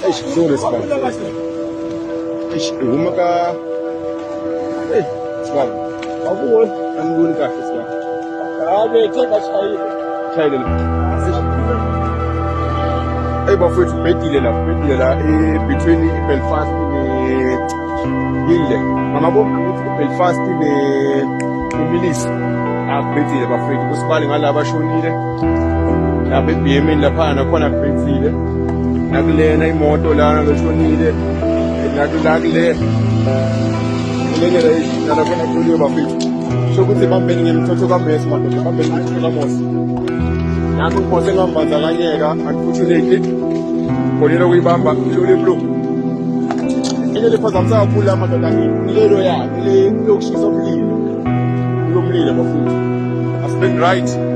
Eish, sorry sibaba. Eish, uma ka sibaba. Awuboni, angiboni kahle sibaba. Theka shayile. Hey bafowethu bedile la between Belfast yile. Mangabo Belfast Millis. Akubethile bafowethu kusibali ngalaba ashonile. Lapha eBMini lapha nakhona kubethile. Nakulena imoto lana beshonile. Nakule kulengela nalakhona kuliwe bafowethu. Sokuthi bambeni ngemthotho kaMesi madoda bambeni ngemthotho kaMosi. Naku uphose ngambandakanyeka unfortunately. Kolelo kuyibamba ilole blue. Into lephazamisa kakhulu amadoda ngilelo yakhe le yokushisa umlilo. Umlilo bafowethu. Asibeni right.